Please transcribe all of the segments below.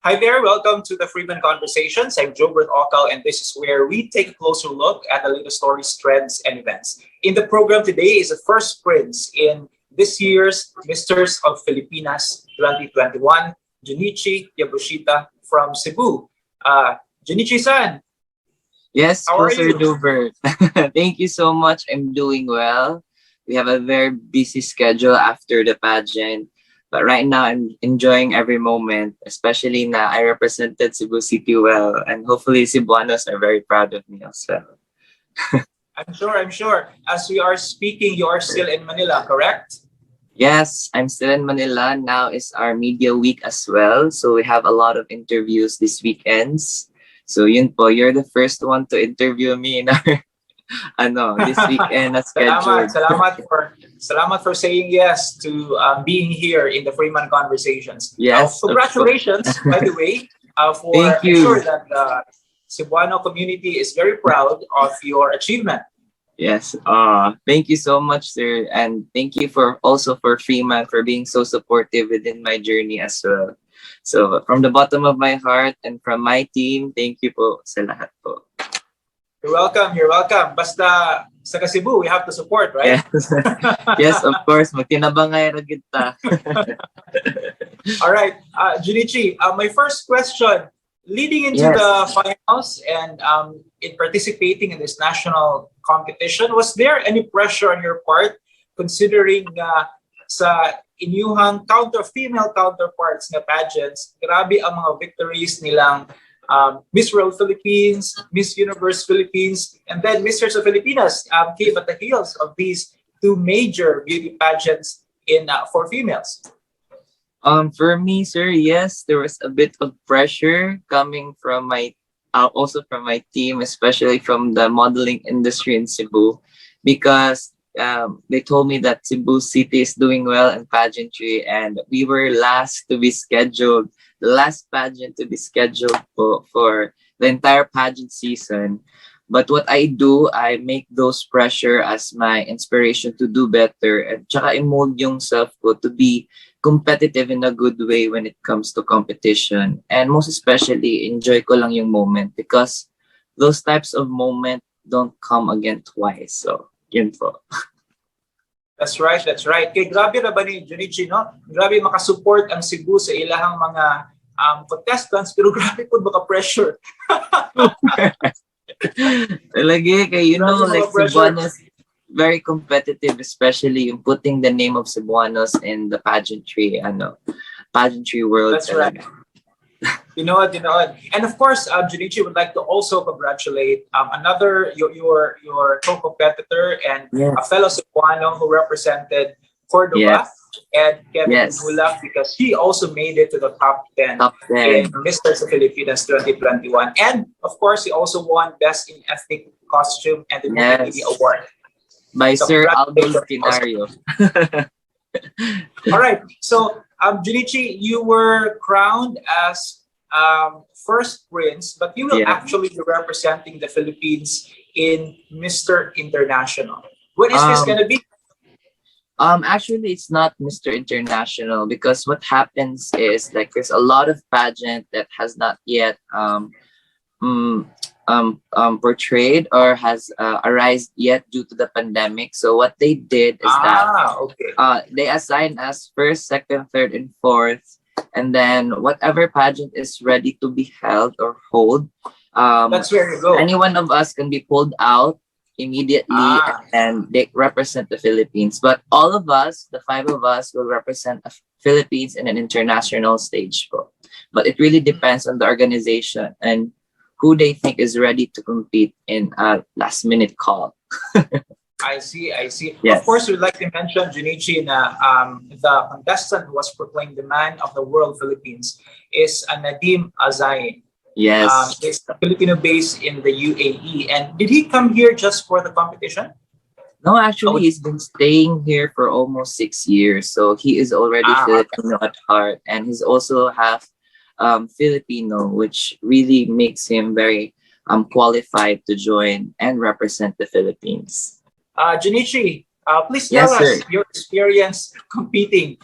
Hi there, welcome to the Freeman Conversations. I'm Jobert Okal, and this is where we take a closer look at the latest stories, trends, and events. In the program today is the first prince in this year's Misters of Filipinas 2021, Junichi Yabushita from Cebu. Junichi-san, Yes, how are Sir you? Dubert. Thank you so much. I'm doing well. We have a very busy schedule after the pageant, but right now I'm enjoying every moment, especially now I represented Cebu City well, and hopefully Cebuanos are very proud of me as well. I'm sure. As we are speaking, you are still in Manila, correct? Yes, I'm still in Manila. Now is our media week as well, so we have a lot of interviews this weekends. So yun po, you're the first one to interview me in our this weekend na Salamat, scheduled. salamat for saying yes to being here in the Freeman Conversations. Yes, of course. Congratulations, by the way, Thank I'm sure you. that the Cebuano community is very proud of your achievement. Yes. Thank you so much, sir. And thank you for also for Freeman for being so supportive within my journey as well. So from the bottom of my heart and from my team, thank you po sa lahat po. You're welcome. Basta sa Cebu, we have to support, right? Yes. Yes, of course. Magtinabangay ra kita. All right, Junichi, my first question, leading into Yes. the finals and in participating in this national competition, was there any pressure on your part considering sa inyuhang female counterparts na pageants, grabe ang mga victories nilang Miss World Philippines, Miss Universe Philippines, and then Misters of Filipinas came at the heels of these two major beauty pageants in for females. For me, sir, yes, there was a bit of pressure coming from my, also from my team, especially from the modeling industry in Cebu, because they told me that Cebu City is doing well in pageantry, and we were last to be scheduled, the last pageant to be scheduled for the entire pageant season. But what I do, I make those pressure as my inspiration to do better, and tsaka i-mold yung self ko to be competitive in a good way when it comes to competition. And most especially, enjoy ko lang yung moment because those types of moment don't come again twice. So, yun po. That's right. Kay grabe ra ba ni Junichi, no? Grabe makasupport ang Cebu sa ilahang mga contestants, pero grabe po baka pressure. Talaga, kay you know, Grabe like mga pressure. Cebuanos, very competitive, especially yung putting the name of Cebuanos in the pageantry world. That's right. You know it. And of course, Junichi would like to also congratulate another your co-competitor and Yes. a fellow Cebuano who represented Cordova Yes. and Kevin Yes. Mulak, because he also made it to the top 10 Top 10. in Misters of Filipinas 2021. And of course, he also won Best in Ethnic Costume and the Movie Yes. Media Award. By So Sir Aldo congratulations also. Lutinario. All right. So, Junichi, you were crowned as first prince, but you will Yeah. actually be representing the Philippines in Mr. International. When is this Um, going to be? Actually, it's not Mr. International because what happens is like there's a lot of pageant that has not yet mm, portrayed or has arisen yet due to the pandemic. So what they did is that Okay. they assign us first, second, third, and fourth, and then whatever pageant is ready to be held or hold, That's where you go. any one of us can be pulled out immediately Ah. and they represent the Philippines. But all of us, the five of us, will represent the Philippines in an international stage. But it really depends on the organization and who they think is ready to compete in a last minute call. I see. Yes. Of course, we'd like to mention, Junichi, na the contestant who was proclaimed the man of the world Philippines is Nadim Azain. Yes. He's Filipino based in the UAE. And did he come here just for the competition? No, actually, he's been staying here for almost 6 years. So he is already Okay. Filipino at heart. And he's also half Filipino, which really makes him very qualified to join and represent the Philippines. Junichi, please Yes, tell sir. us your experience competing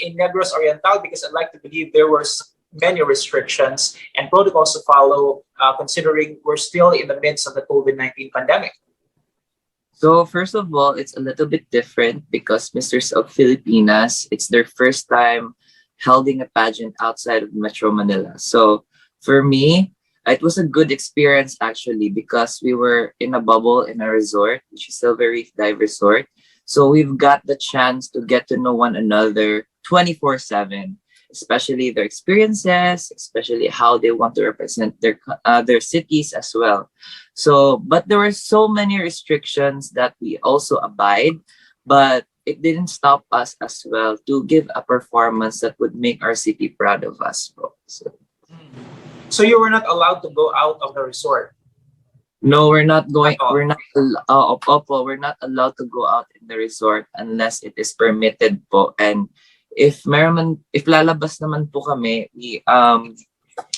in Negros Oriental, because I'd like to believe there was many restrictions and protocols to follow, considering we're still in the midst of the COVID-19 pandemic? So first of all, it's a little bit different because Misters of Filipinas, it's their first time holding a pageant outside of Metro Manila. So for me, it was a good experience actually because we were in a bubble in a resort, which is Silver Reef Dive Resort. So we've got the chance to get to know one another 24/7, especially their experiences, especially how they want to represent their cities as well. So, but there were so many restrictions that we also abide, but it didn't stop us as well to give a performance that would make our city proud of us. So, So you were not allowed to go out of the resort no, we're not at going. all. Opo, we're not allowed to go out in the resort unless it is permitted po. And if lalabas naman po kami,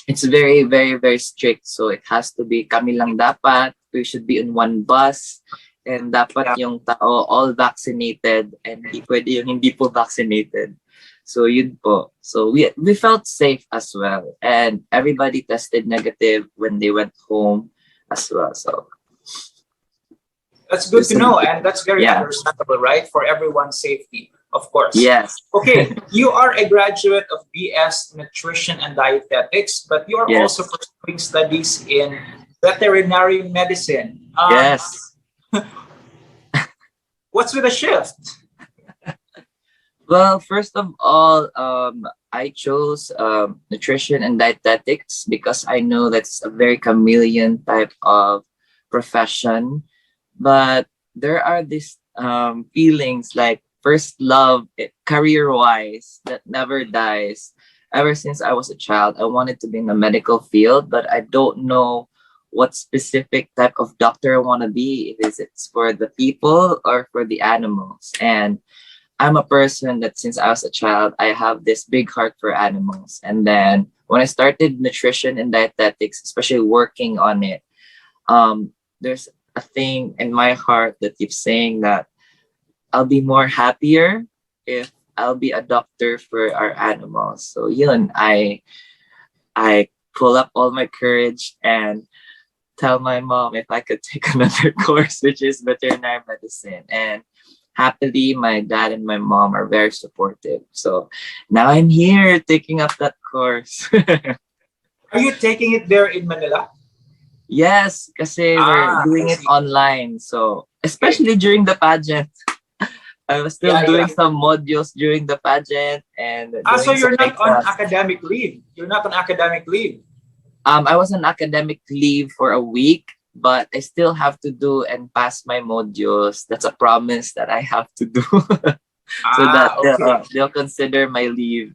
it's very, very, very strict. So it has to be kami lang dapat. We should be in one bus. And dapat yung tao all vaccinated and hindi pwede yung hindi po vaccinated. So yun po. So we felt safe as well. And everybody tested negative when they went home as well. So That's good to know, and that's very yeah. understandable, right? For everyone's safety, of course. Yes. Okay, you are a graduate of BS Nutrition and Dietetics, but you are Yes. also pursuing studies in veterinary medicine. Yes. What's with the shift? Well, first of all, I chose nutrition and dietetics because I know that's a very chameleon type of profession. But there are these feelings like first love, career-wise, that never dies. Ever since I was a child, I wanted to be in the medical field, but I don't know what specific type of doctor I want to be. Is it's for the people or for the animals? And I'm a person that since I was a child, I have this big heart for animals. And then when I started nutrition and dietetics, especially working on it, there's a thing in my heart that keeps saying that I'll be more happier if I'll be a doctor for our animals. So yun, I pull up all my courage and tell my mom if I could take another course, which is veterinary medicine. And happily, my dad and my mom are very supportive. So now I'm here taking up that course. Are you taking it there in Manila? Yes, kasi we're doing I it see. online. So especially during the pageant, I was still Yeah, doing yeah. some modules during the pageant and So doing some you're not on extras. academic leave. You're not on academic leave. I was on academic leave for a week, but I still have to do and pass my modules. That's a promise that I have to do so that Okay. they'll consider my leave.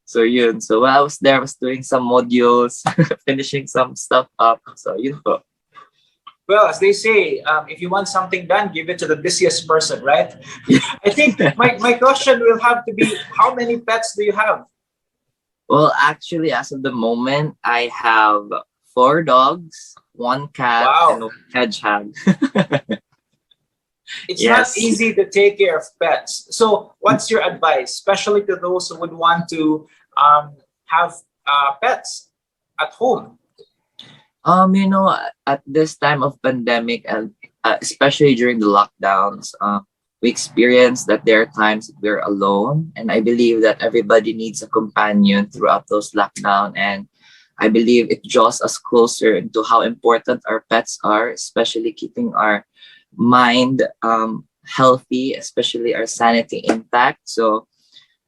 So yun. So while I was there, I was doing some modules, finishing some stuff up. So yun po. Well, as they say, if you want something done, give it to the busiest person, right? I think my question will have to be, how many pets do you have? Well, actually, as of the moment, I have 4 dogs, 1 cat, and Wow. 1 hedgehog. It's not Yes. easy to take care of pets. So what's your advice, especially to those who would want to have pets at home? You know, at this time of pandemic and especially during the lockdowns, we experience that there are times that we're alone, and I believe that everybody needs a companion throughout those lockdown. And I believe it draws us closer into how important our pets are, especially keeping our mind healthy, especially our sanity intact. So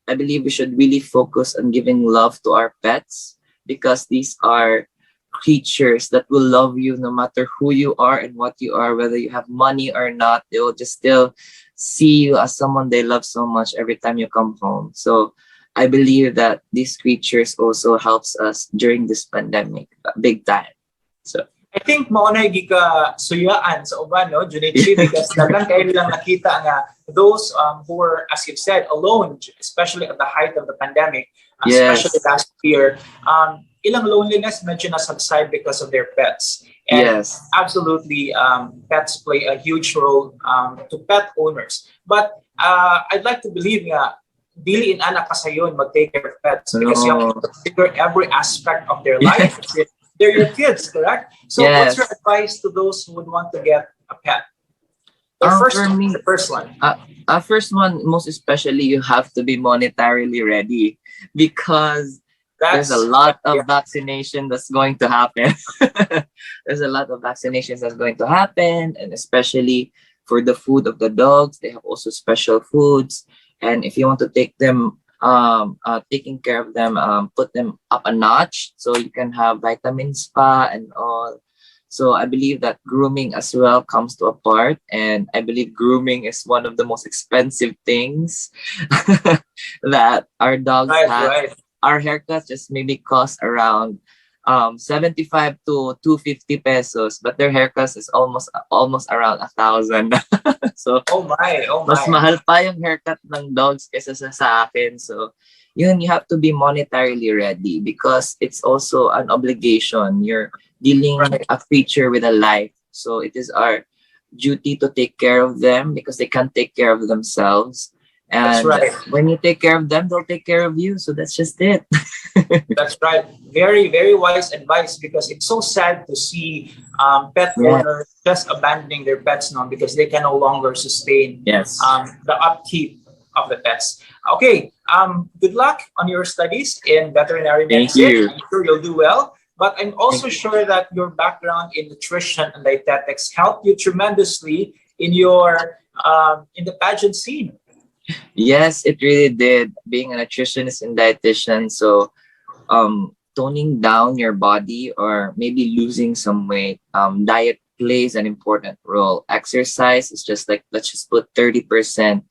I believe we should really focus on giving love to our pets because these are creatures that will love you no matter who you are and what you are, whether you have money or not. They will just still see you as someone they love so much every time you come home. So I believe that these creatures also helps us during this pandemic big time. So I think maunay gika suyaan sa uban, no, Junichi, because daghang kayo lang nakita nga those who were, as you've said, alone, especially at the height of the pandemic, yes, especially last year, ilang loneliness medyo nasubside because of their pets. And yes, absolutely, pets play a huge role to pet owners. But I'd like to believe nga dili in anak ka sayon mag-take care of pets because you have No. to consider every aspect of their life. They're your kids, correct? So what's your Yes. advice to those who would want to get a pet? The first For one, me, the first one. first one, most especially, you have to be monetarily ready because there's a That's lot yeah, of vaccination that's going to happen. There's a lot of vaccinations that's going to happen, and especially for the food of the dogs, they have also special foods. And if you want to take them, taking care of them, put them up a notch, so you can have vitamin spa and all. So I believe that grooming as well comes to a part, and I believe grooming is one of the most expensive things that our dogs right, have. right. Our haircuts just maybe cost around 75 to 250 pesos, but their haircuts is almost around 1,000. So Oh mas my. mahal pa yung haircut ng dogs kaysa sa akin. So yun, you have to be monetarily ready because it's also an obligation. You're dealing Right. a creature with a life. So it is our duty to take care of them because they can't take care of themselves. That's And right. when you take care of them, they'll take care of you. So that's just it. That's right. Very, very wise advice because it's so sad to see pet Yeah. owners just abandoning their pets now because they can no longer sustain Yes. the upkeep of the pets. Okay. Good luck on your studies in veterinary Thank medicine. you. I'm sure you'll do well. But I'm also sure that your background in nutrition and dietetics helped you tremendously in your in the pageant scene. Yes, it really did. Being a nutritionist and dietitian, so toning down your body or maybe losing some weight, diet plays an important role. Exercise is just like, let's just put 30%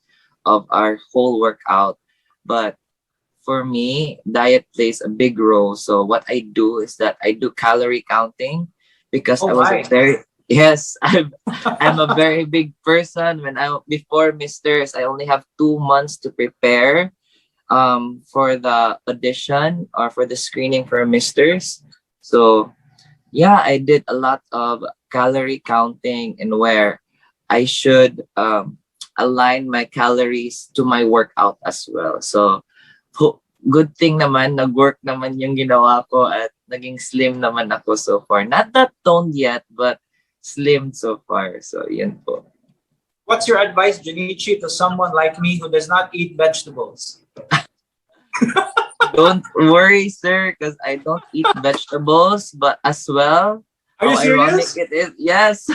of our whole workout. But for me, diet plays a big role. So what I do is that I do calorie counting because Oh I was a my. very yes, I'm a very big person. When I before Misters, I only have 2 months to prepare for the audition or for the screening for Misters. So yeah, I did a lot of calorie counting and where I should align my calories to my workout as well. So good thing naman, nag-work naman yung ginawa ko at naging slim naman ako so far. Not that toned yet, but slim so far. So yun po. What's your advice, Junichi, to someone like me who does not eat vegetables? Don't worry, sir, because I don't eat vegetables, but as well, Are you how ironic serious? it is. Yes.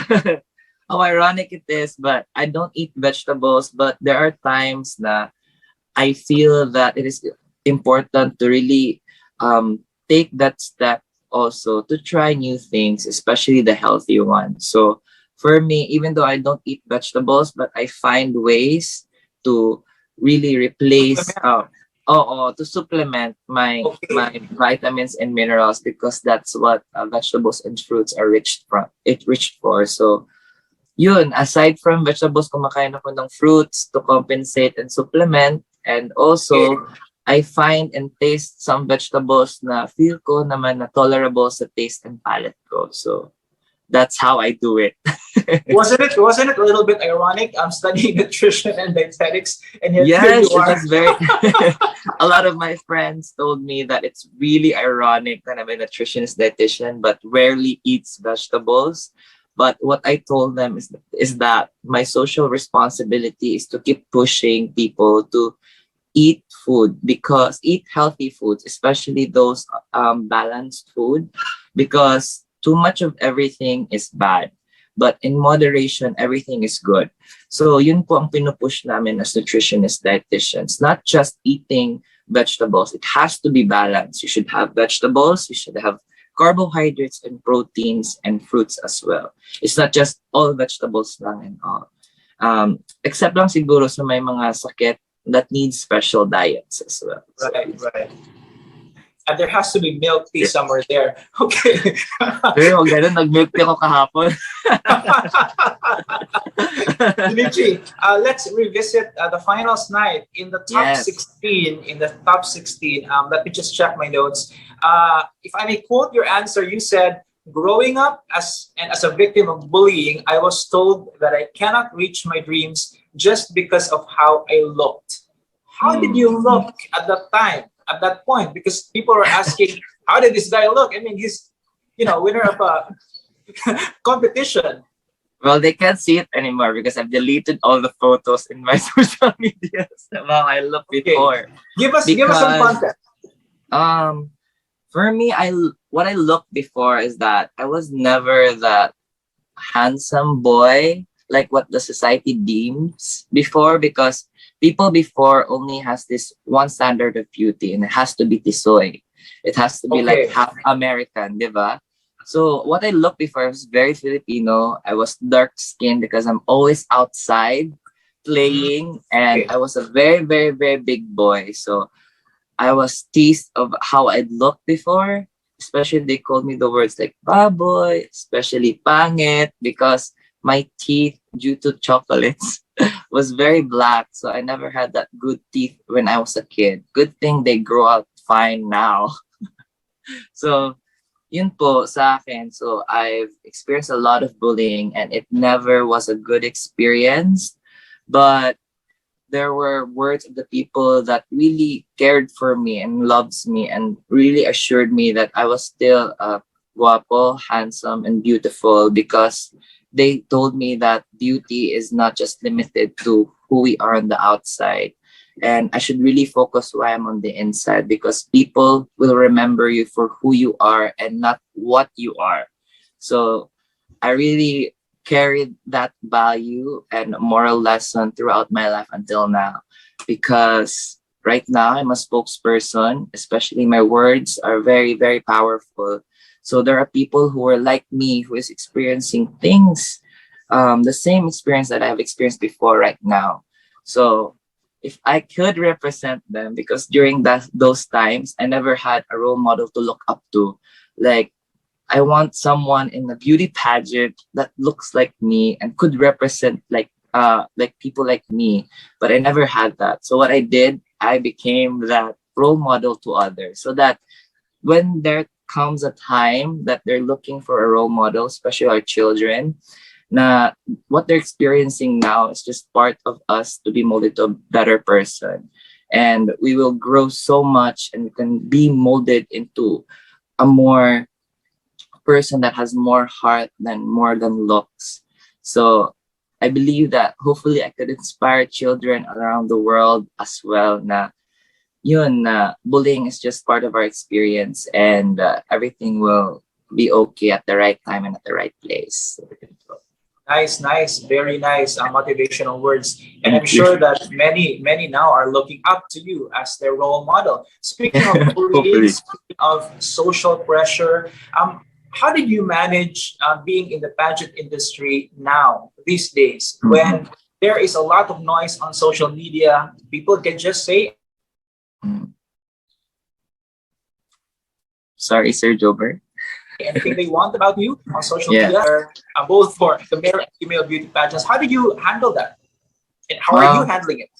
How ironic it is, but I don't eat vegetables, but there are times na I feel that it is important to really take that step also to try new things, especially the healthy ones. So for me, even though I don't eat vegetables, but I find ways to really replace to supplement my Okay. vitamins and minerals because that's what vegetables and fruits are rich for. So yun, aside from vegetables, kumakain ako ng fruits to compensate and supplement. And Okay. also, I find and taste some vegetables na feel ko naman na tolerable sa taste and palate ko. So, that's how I do it. Wasn't it a little bit ironic? I'm studying nutrition and dietetics, and yet here Yes, you it are. was very... A lot of my friends told me that it's really ironic that I'm a nutritionist dietitian but rarely eats vegetables. But what I told them is that my social responsibility is to keep pushing people to eat food because eat healthy foods, especially those balanced food, because too much of everything is bad. But in moderation, everything is good. So yun po ang pinupush namin as nutritionist dietitians. Not just eating vegetables. It has to be balanced. You should have vegetables. You should have carbohydrates and proteins and fruits as well. It's not just all vegetables lang and all. Except lang siguro sa may mga sakit that needs special diets as well. So, Right, right. And there has to be milk tea somewhere there. Okay. pero ganun, nag-milk tea ako kahapon. Junichi, let's revisit the finals night in the top Yes. 16. In the top 16, let me just check my notes. If I may quote your answer, you said, "Growing up as a victim of bullying, I was told that I cannot reach my dreams just because of how I looked." How did you look at that time, at that point? Because people were asking, how did this guy look? I mean, he's, winner of a competition. Well, they can't see it anymore because I've deleted all the photos in my social media of how I looked before. Give us some Because context. for me, what I looked before is that I was never that handsome boy like what the society deems before, because people before only has this one standard of beauty, and it has to be tisoy. It has to be like Okay. half American, diba? So what I looked before was very Filipino. I was dark skinned because I'm always outside playing, and Okay. I was a very, very, very big boy. So I was teased of how I'd looked before. Especially they called me the words like baboy, especially pangit, because my teeth, due to chocolates, was very black. So I never had that good teeth when I was a kid. Good thing they grow out fine now. So yun po sa akin. So I've experienced a lot of bullying, and it never was a good experience. But there were words of the people that really cared for me and loves me and really assured me that I was still guapo, handsome, and beautiful, because they told me that beauty is not just limited to who we are on the outside. And I should really focus who I am on the inside, because people will remember you for who you are and not what you are. So I really carried that value and moral lesson throughout my life until now, because right now I'm a spokesperson, especially my words are very, very powerful. So there are people who are like me, who is experiencing things, the same experience that I have experienced before right now. So if I could represent them, because during those times I never had a role model to look up to. Like, I want someone in a beauty pageant that looks like me and could represent like people like me, but I never had that. So what I did, I became that role model to others, so that when there comes a time that they're looking for a role model, especially our children, na what they're experiencing now is just part of us to be molded to a better person. And we will grow so much, and we can be molded into a more person that has more heart than more than looks. So I believe that hopefully I could inspire children around the world as well, na yun, na bullying is just part of our experience, and everything will be okay at the right time and at the right place. Nice, nice, very nice motivational words. And I'm Thank you. sure that many now are looking up to you as their role model. Speaking of bullying, Hopefully. speaking of social pressure, how did you manage being in the pageant industry now, these days, when there is a lot of noise on social media? People can just say Mm. Sorry, Sir Jober. anything they want about you on social Yeah. media, both for the male and female beauty pageants. How did you handle that? And how are you handling it?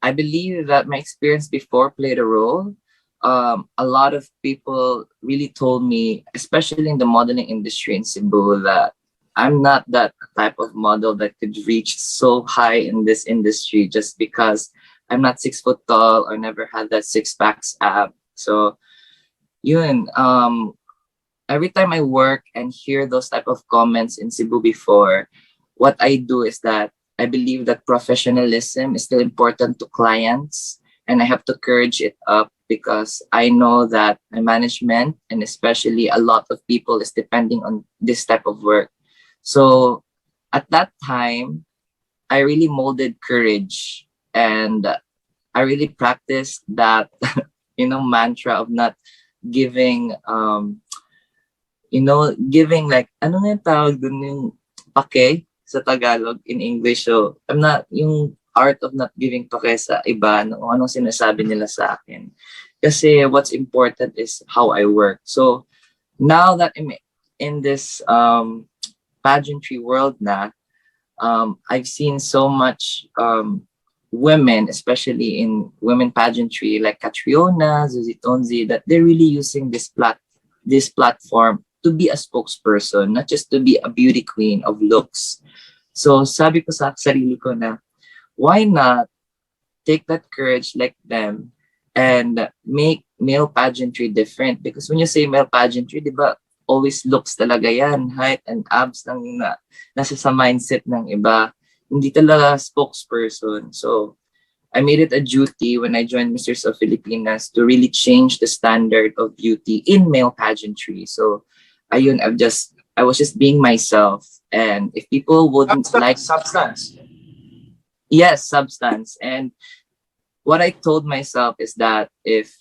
I believe that my experience before played a role. A lot of people really told me, especially in the modeling industry in Cebu, that I'm not that type of model that could reach so high in this industry, just because I'm not 6 foot tall or never had that six packs ab. So yun, every time I work and hear those type of comments in Cebu before, what I do is that I believe that professionalism is still important to clients, and I have to courage it up, because I know that my management and especially a lot of people is depending on this type of work. So at that time, I really molded courage, and I really practiced that mantra of not giving giving like, ano nga yung tawag dun, yung pake sa Tagalog in English. So, I'm not, yung art of not giving pake sa iba, no, anong sinasabi nila sa akin. Kasi what's important is how I work. So, now that I'm in this pageantry world na, I've seen so much women, especially in women pageantry, like Catriona, Zuzi Tonzi, that they're really using this platform to be a spokesperson, not just to be a beauty queen of looks. So sabi ko sa sarili ko na, why not take that courage like them and make male pageantry different. Because when you say male pageantry, di ba, always looks talaga yan, height and abs lang yung nasa sa mindset ng iba. Hindi talaga spokesperson. So, I made it a duty when I joined Misters of Filipinas to really change the standard of beauty in male pageantry. So, ayun, I was just being myself. And if people wouldn't like, Substance. yes, substance. And what I told myself is that if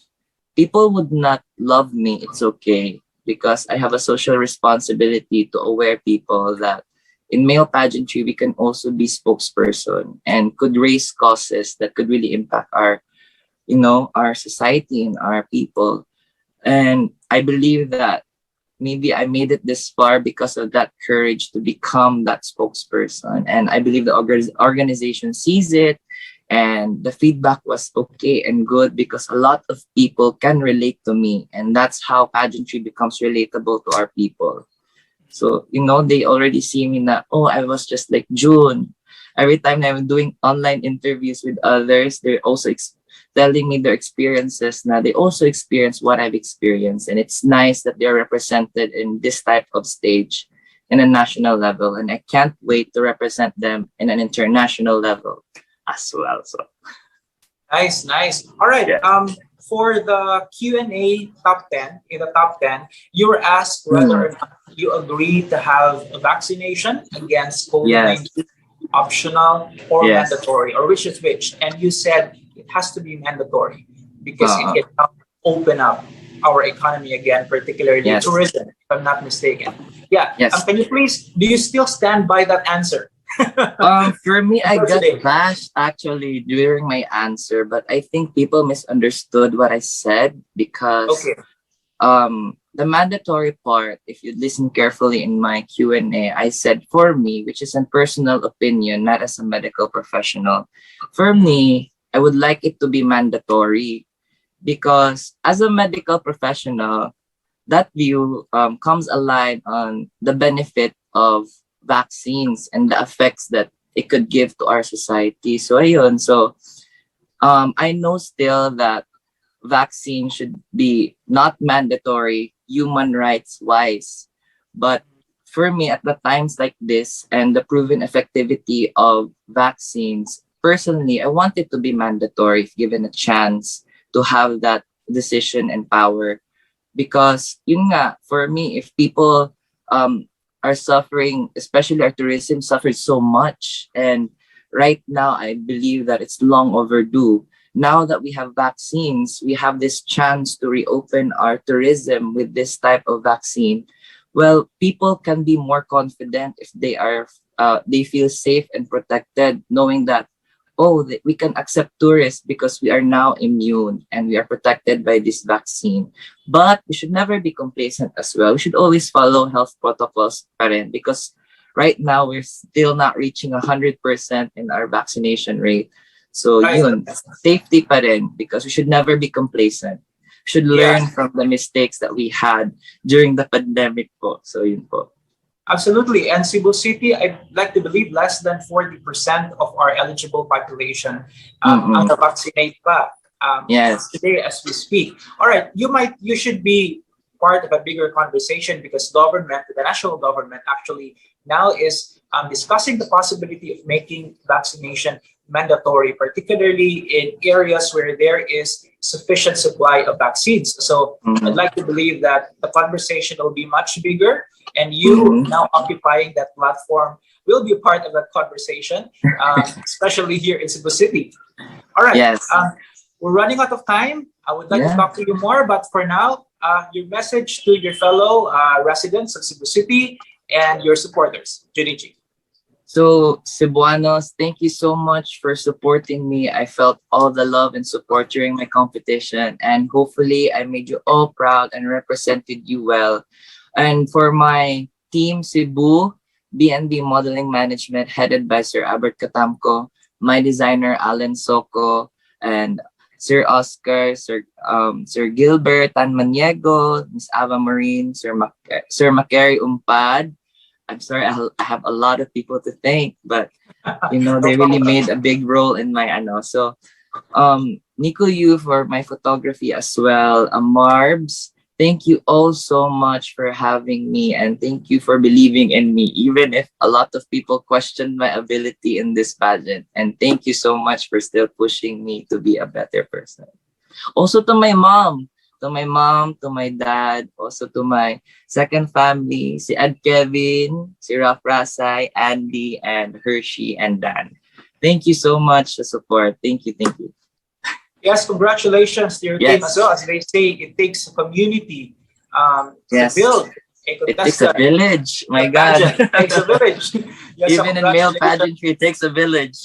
people would not love me, it's okay, because I have a social responsibility to aware people that in male pageantry, we can also be spokesperson and could raise causes that could really impact our, our society and our people. And I believe that maybe I made it this far because of that courage to become that spokesperson. And I believe the organization sees it, and the feedback was okay and good because a lot of people can relate to me. And that's how pageantry becomes relatable to our people. So, they already see me na, oh, I was just like June. Every time I'm doing online interviews with others, they're also telling me their experiences na they also experience what I've experienced. And it's nice that they're represented in this type of stage in a national level. And I can't wait to represent them in an international level as well. So Nice, nice. All right. yeah. For the Q&A top 10, in the top 10, you were asked whether or not you agree to have a vaccination against Yes. COVID-19 optional or Yes. mandatory, or which is which. And you said it has to be mandatory because it Uh, can help open up our economy again, particularly yes. tourism, if I'm not mistaken. Yeah. Yes. Can you please, do you still stand by that answer? For me, I got Today. bashed actually during my answer, but I think people misunderstood what I said because Okay. the mandatory part, if you listen carefully in my Q&A, I said for me, which is a personal opinion, not as a medical professional. For me, I would like it to be mandatory because as a medical professional, that view comes aligned on the benefit of vaccines and the effects that it could give to our society. So ayun, so I know still that vaccine should be not mandatory human rights wise, but for me at the times like this and the proven effectivity of vaccines, personally I want it to be mandatory if given a chance to have that decision and power. Because yun nga, for me, if people are suffering, especially our tourism suffers so much, and right now I believe that it's long overdue. Now that we have vaccines, we have this chance to reopen our tourism with this type of vaccine. Well, people can be more confident if they feel safe and protected, knowing that we can accept tourists because we are now immune and we are protected by this vaccine. But we should never be complacent as well. We should always follow health protocols pa rin, because right now we're still not reaching 100% in our vaccination rate. So Right. yun, safety pa rin, because we should never be complacent. We should learn Yeah. from the mistakes that we had during the pandemic po. So yun po. Absolutely. And Cebu City, I'd like to believe less than 40% of our eligible population Mm-mm. vaccinate pa Yes. today as we speak. All right, you should be part of a bigger conversation because the national government actually now is discussing the possibility of making vaccination mandatory, particularly in areas where there is sufficient supply of vaccines. So I'd like to believe that the conversation will be much bigger, and you now occupying that platform will be a part of that conversation, especially here in Cebu City. All right. Yes. We're running out of time. I would like to Yeah. talk to you more, but for now, your message to your fellow residents of Cebu City and your supporters, Junichi. So, Cebuanos, thank you so much for supporting me. I felt all the love and support during my competition, and hopefully I made you all proud and represented you well. And for my team, Cebu, BNB Modeling Management, headed by Sir Albert Katamko, my designer, Alan Soko, and Sir Oscar, Sir Gilbert Tanmaniego, Miss Ava Marine, Sir Macary Umpad. I'm sorry, I have a lot of people to thank, but they really made a big role in my So Nico Yu for my photography as well. Marbs, thank you all so much for having me, and thank you for believing in me, even if a lot of people questioned my ability in this pageant. And thank you so much for still pushing me to be a better person. Also to my mom, to my dad, also to my second family, si Ed Kevin, si Raf Rasay, Andy, and Hershey, and Dan. Thank you so much for support. Thank you, thank you. Yes, congratulations to your team as Yes, well. As they say, it takes a community to yes. build a It takes a contestant village. My pageant. God. It takes a village. Yes, so Even in male congratulations. pageantry, it takes a village.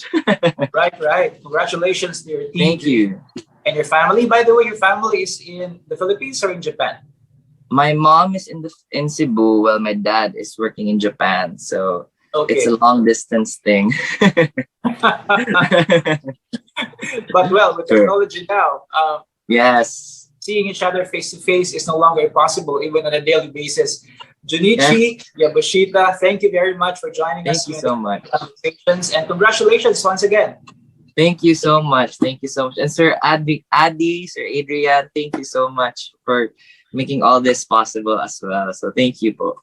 Right, right. Congratulations to your team. Thank you. And your family. By the way, your family is in the Philippines or in Japan? My mom is in Cebu while my dad is working in Japan. So it's a Okay. long distance thing. But well, with Sure. technology now, Yes. seeing each other face to face is no longer possible, even on a daily basis. Yes. Junichi Yabushita, thank you very much for joining us Thank you here in so the much. conversations, and congratulations once again. Thank you so much. Thank you so much. And Sir Adi, Sir Adrian, thank you so much for making all this possible as well. So thank you po.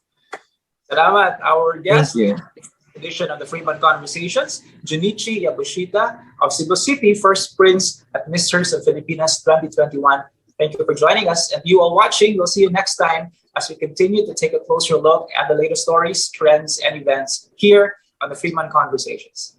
Salamat. Our Thank guest you. edition of the Freeman Conversations, Junichi Yabushita of Cebu City, first prince at Misters of Filipinas 2021. Thank you for joining us. And you all watching, we'll see you next time as we continue to take a closer look at the latest stories, trends, and events here on the Freeman Conversations.